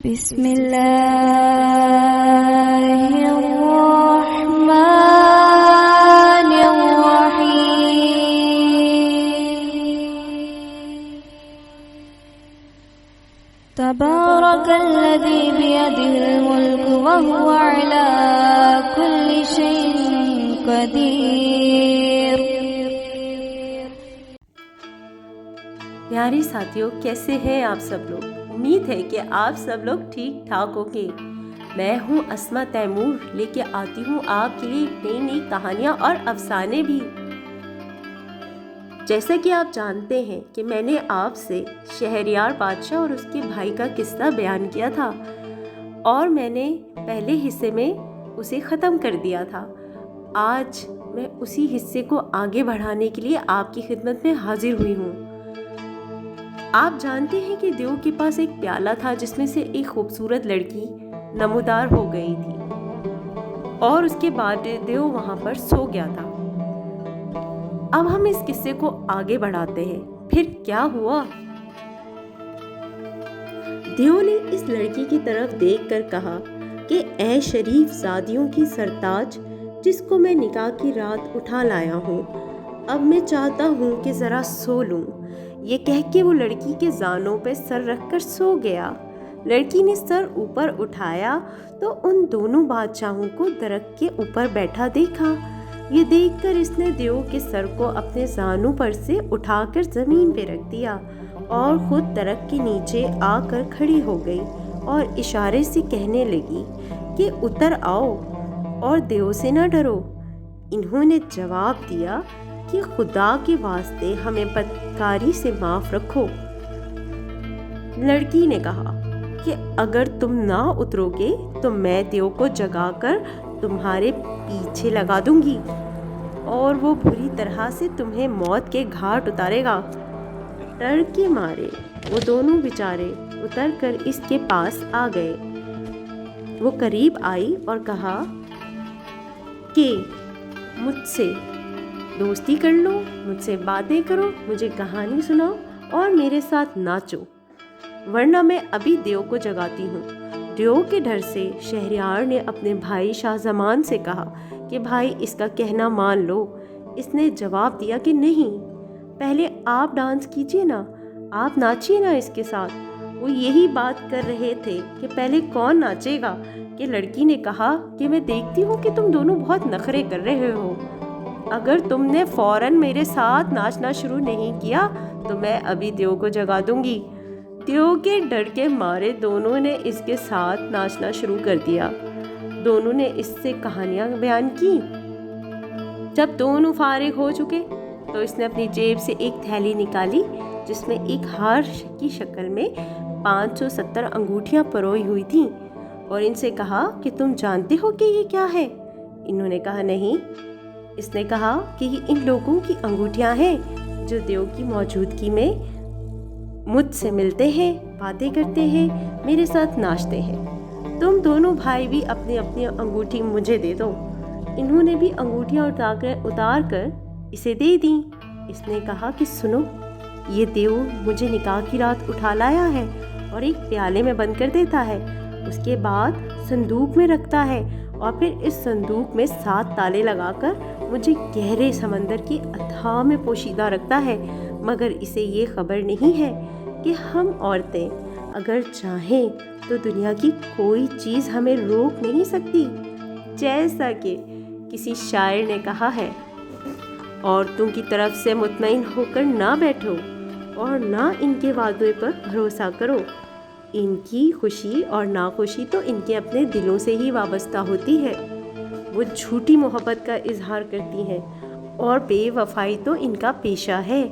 بسم اللہ الرحمن الرحیم تبارک الذی بیدہ الملک وہو علی کل شیء قدیر۔ پیارے ساتھیوں، کیسے ہیں آپ سب لوگ؟ امید ہے کہ آپ سب لوگ ٹھیک ٹھاک ہوں گے۔ میں ہوں اسما تیمور، لے کے آتی ہوں آپ کے لیے نئی نئی کہانیاں اور افسانے بھی۔ جیسا کہ آپ جانتے ہیں کہ میں نے آپ سے شہریار بادشاہ اور اس کے بھائی کا قصہ بیان کیا تھا، اور میں نے پہلے حصے میں اسے ختم کر دیا تھا۔ آج میں اسی حصے کو آگے بڑھانے کے لیے آپ کی خدمت میں حاضر ہوئی ہوں۔ آپ جانتے ہیں کہ دیو کے پاس ایک پیالہ تھا جس میں سے ایک خوبصورت لڑکی نمودار ہو گئی تھی، اور اس کے بعد دیو وہاں پر سو گیا تھا۔ اب ہم اس قصے کو آگے بڑھاتے ہیں۔ پھر کیا ہوا؟ دیو نے اس لڑکی کی طرف دیکھ کر کہا کہ اے شریف زادیوں کی سرتاج، جس کو میں نکاح کی رات اٹھا لایا ہوں، اب میں چاہتا ہوں کہ ذرا سو لوں۔ یہ کہہ کے وہ لڑکی کے زانوں پہ سر رکھ کر سو گیا۔ لڑکی نے سر اوپر اٹھایا تو ان دونوں بادشاہوں کو درخت کے اوپر بیٹھا دیکھا۔ یہ دیکھ کر اس نے دیو کے سر کو اپنے زانوں پر سے اٹھا کر زمین پہ رکھ دیا اور خود درخت کے نیچے آ کر کھڑی ہو گئی اور اشارے سے کہنے لگی کہ اتر آؤ اور دیو سے نہ ڈرو۔ انہوں نے جواب دیا کہ خدا کے واسطے ہمیں بدکاری سے معاف رکھو۔ لڑکی نے کہا کہ اگر تم نہ اترو گے تو میں دیو کو جگا کر تمہارے پیچھے لگا دوں گی، اور وہ بری طرح سے تمہیں موت کے گھاٹ اتارے گا۔ ڈر کے مارے وہ دونوں بیچارے اتر کر اس کے پاس آ گئے۔ وہ قریب آئی اور کہا کہ مجھ سے دوستی کر لو، مجھ سے باتیں کرو، مجھے کہانی سناؤ اور میرے ساتھ ناچو، ورنہ میں ابھی دیو کو جگاتی ہوں۔ دیو کے ڈر سے شہریار نے اپنے بھائی شاہ زمان سے کہا کہ بھائی اس کا کہنا مان لو۔ اس نے جواب دیا کہ نہیں، پہلے آپ ڈانس کیجئے نا، آپ ناچیے نا اس کے ساتھ۔ وہ یہی بات کر رہے تھے کہ پہلے کون ناچے گا کہ لڑکی نے کہا کہ میں دیکھتی ہوں کہ تم دونوں بہت نخرے کر رہے ہو۔ اگر تم نے فوراً میرے ساتھ ناچنا شروع نہیں کیا تو میں ابھی دیو کو جگا دوں گی۔ دیو کے ڈر کے مارے دونوں نے اس کے ساتھ ناچنا شروع کر دیا۔ دونوں نے اس سے کہانیاں بیان کی۔ جب دونوں فارغ ہو چکے تو اس نے اپنی جیب سے ایک تھیلی نکالی جس میں ایک ہار کی شکل میں 570 انگوٹھیاں پروئی ہوئی تھیں، اور ان سے کہا کہ تم جانتے ہو کہ یہ کیا ہے؟ انہوں نے کہا نہیں۔ اس نے کہا کہ یہ ان لوگوں کی انگوٹھیاں ہیں جو دیو کی موجودگی میں مجھ سے ملتے ہیں، باتیں کرتے ہیں، میرے ساتھ ناچتے ہیں۔ تم دونوں بھائی بھی اپنی اپنی انگوٹھی مجھے دے دو۔ انہوں نے بھی انگوٹھیاں اتار کر اسے دے دیں۔ اس نے کہا کہ سنو، یہ دیو مجھے نکاح کی رات اٹھا لایا ہے اور ایک پیالے میں بند کر دیتا ہے، اس کے بعد صندوق میں رکھتا ہے، اور پھر اس صندوق میں 7 تالے لگا کر مجھے گہرے سمندر کی اتھاہ میں پوشیدہ رکھتا ہے، مگر اسے یہ خبر نہیں ہے کہ ہم عورتیں اگر چاہیں تو دنیا کی کوئی چیز ہمیں روک نہیں سکتی۔ جیسا کہ کسی شاعر نے کہا ہے، عورتوں کی طرف سے مطمئن ہو کر نہ بیٹھو اور نہ ان کے وعدے پر بھروسہ کرو۔ ان کی خوشی اور ناخوشی تو ان کے اپنے دلوں سے ہی وابستہ ہوتی ہے۔ وہ جھوٹی محبت کا اظہار کرتی ہیں اور بے وفائی تو ان کا پیشہ ہے۔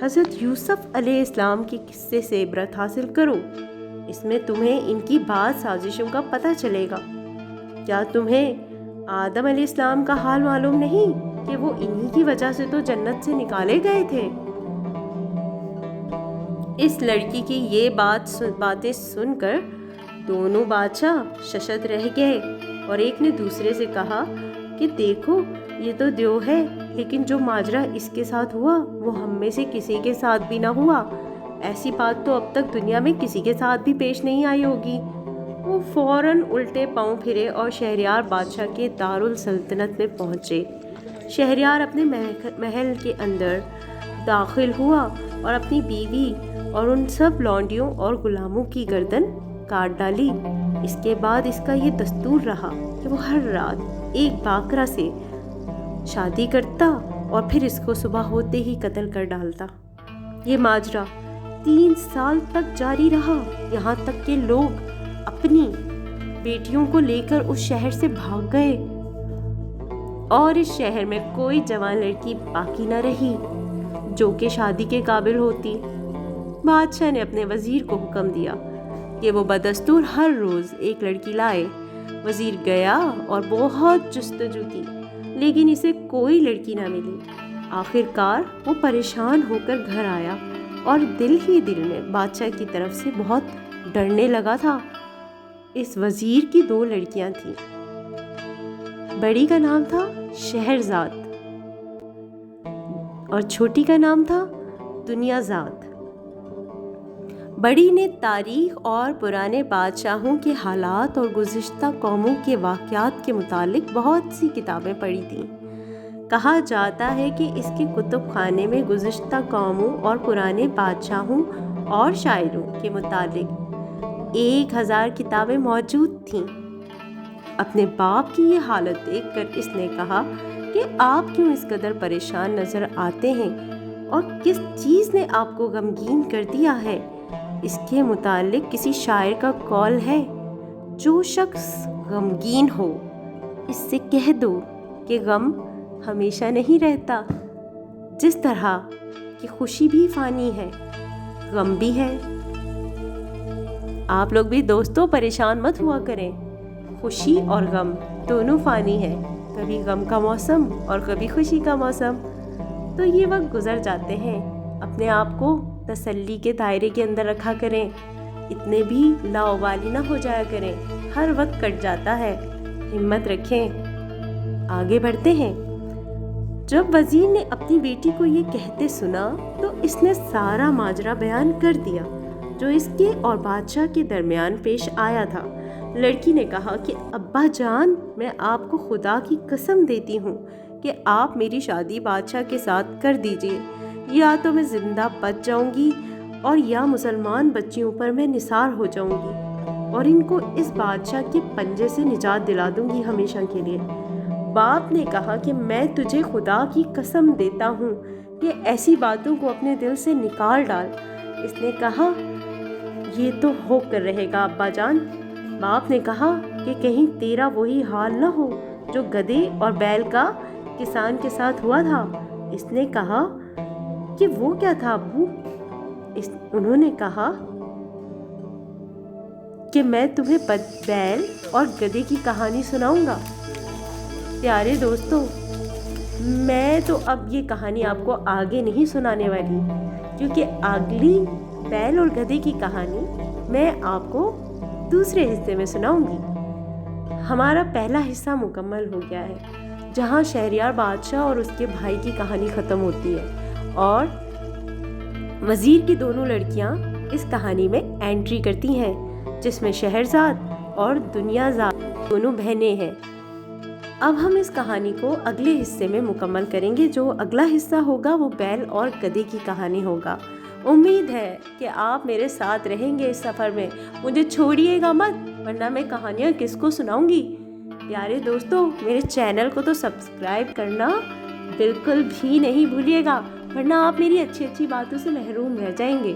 حضرت یوسف علیہ السلام کے قصے سے عبرت حاصل کرو، اس میں تمہیں ان کی بعض سازشوں کا پتہ چلے گا۔ کیا تمہیں آدم علیہ السلام کا حال معلوم نہیں کہ وہ انہی کی وجہ سے تو جنت سے نکالے گئے تھے؟ اس لڑکی کی یہ باتیں سن کر دونوں بادشاہ ششد رہ گئے، اور ایک نے دوسرے سے کہا کہ دیکھو یہ تو دیو ہے، لیکن جو ماجرا اس کے ساتھ ہوا وہ ہم میں سے کسی کے ساتھ بھی نہ ہوا۔ ایسی بات تو اب تک دنیا میں کسی کے ساتھ بھی پیش نہیں آئی ہوگی۔ وہ فوراً الٹے پاؤں پھرے اور شہریار بادشاہ کے دارالسلطنت میں پہنچے۔ شہریار اپنے محل کے اندر داخل ہوا اور اپنی بیوی اور ان سب لونڈیوں اور غلاموں کی گردن کاٹ ڈالی۔ اس کے بعد اس کا یہ دستور رہا کہ وہ ہر رات ایک باکرا سے شادی کرتا اور پھر اس کو صبح ہوتے ہی قتل کر ڈالتا۔ یہ ماجرا 3 سال تک جاری رہا، یہاں تک کہ لوگ اپنی بیٹیوں کو لے کر اس شہر سے بھاگ گئے اور اس شہر میں کوئی جوان لڑکی باقی نہ رہی جو کہ شادی کے قابل ہوتی۔ بادشاہ نے اپنے وزیر کو حکم دیا کہ وہ بدستور ہر روز ایک لڑکی لائے۔ وزیر گیا اور بہت جستجو کی، لیکن اسے کوئی لڑکی نہ ملی۔ آخر کار وہ پریشان ہو کر گھر آیا اور دل ہی دل میں بادشاہ کی طرف سے بہت ڈرنے لگا تھا۔ اس وزیر کی 2 لڑکیاں تھیں۔ بڑی کا نام تھا شہرزاد اور چھوٹی کا نام تھا دنیا زاد۔ بڑی نے تاریخ اور پرانے بادشاہوں کے حالات اور گزشتہ قوموں کے واقعات کے متعلق بہت سی کتابیں پڑھی تھیں۔ کہا جاتا ہے کہ اس کے کتب خانے میں گزشتہ قوموں اور پرانے بادشاہوں اور شاعروں کے متعلق 1000 کتابیں موجود تھیں۔ اپنے باپ کی یہ حالت دیکھ کر اس نے کہا کہ آپ کیوں اس قدر پریشان نظر آتے ہیں اور کس چیز نے آپ کو غمگین کر دیا ہے؟ اس کے متعلق کسی شاعر کا قول ہے، جو شخص غمگین ہو اس سے کہہ دو کہ غم ہمیشہ نہیں رہتا، جس طرح کہ خوشی بھی فانی ہے، غم بھی ہے۔ آپ لوگ بھی دوستوں پریشان مت ہوا کریں، خوشی اور غم دونوں فانی ہے، کبھی غم کا موسم اور کبھی خوشی کا موسم۔ تو یہ وقت گزر جاتے ہیں، اپنے آپ کو تسلی کے دائرے کے اندر رکھا کریں، اتنے بھی لاابالی نہ ہو جایا کریں، ہر وقت کٹ جاتا ہے، ہمت رکھیں، آگے بڑھتے ہیں۔ جب وزیر نے اپنی بیٹی کو یہ کہتے سنا تو اس نے سارا ماجرا بیان کر دیا جو اس کے اور بادشاہ کے درمیان پیش آیا تھا۔ لڑکی نے کہا کہ ابا جان، میں آپ کو خدا کی قسم دیتی ہوں کہ آپ میری شادی بادشاہ کے ساتھ کر دیجئے، یا تو میں زندہ بچ جاؤں گی اور یا مسلمان بچیوں پر میں نثار ہو جاؤں گی اور ان کو اس بادشاہ کے پنجے سے نجات دلا دوں گی ہمیشہ کے لیے۔ باپ نے کہا کہ میں تجھے خدا کی قسم دیتا ہوں کہ ایسی باتوں کو اپنے دل سے نکال ڈال۔ اس نے کہا یہ تو ہو کر رہے گا ابا جان۔ باپ نے کہا کہ کہیں تیرا وہی حال نہ ہو جو گدھے اور بیل کا کسان کے ساتھ ہوا تھا۔ اس نے کہا کہ وہ کیا تھا ابو؟ انہوں نے کہا کہ میں تمہیں بیل اور گدھے کی کہانی سناؤں گا۔ پیارے دوستو، میں تو اب یہ کہانی آپ کو آگے نہیں سنانے والی، کیونکہ اگلی بیل اور گدھے کی کہانی میں آپ کو دوسرے حصے میں سناؤں گی۔ ہمارا پہلا حصہ مکمل ہو گیا ہے، جہاں شہریار بادشاہ اور اس کے بھائی کی کہانی ختم ہوتی ہے اور وزیر کی دونوں لڑکیاں اس کہانی میں انٹری کرتی ہیں، جس میں شہرزاد اور دنیا زاد دونوں بہنیں ہیں۔ اب ہم اس کہانی کو اگلے حصے میں مکمل کریں گے۔ جو اگلا حصہ ہوگا وہ بیل اور گدھے کی کہانی ہوگا۔ امید ہے کہ آپ میرے ساتھ رہیں گے اس سفر میں، مجھے چھوڑیے گا مت، ورنہ میں کہانیاں کس کو سناؤں گی۔ پیارے دوستو، میرے چینل کو تو سبسکرائب کرنا بالکل بھی نہیں بھولیے گا، ورنہ آپ میری اچھی اچھی باتوں سے محروم رہ جائیں گے۔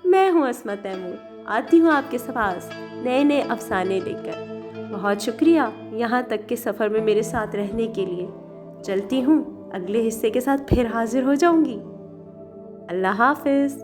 میں ہوں عصمت تیمور، آتی ہوں آپ کے پاس نئے نئے افسانے لے کر۔ بہت شکریہ یہاں تک کے سفر میں میرے ساتھ رہنے کے لیے۔ چلتی ہوں، اگلے حصے کے ساتھ پھر حاضر ہو جاؤں گی۔ اللہ حافظ۔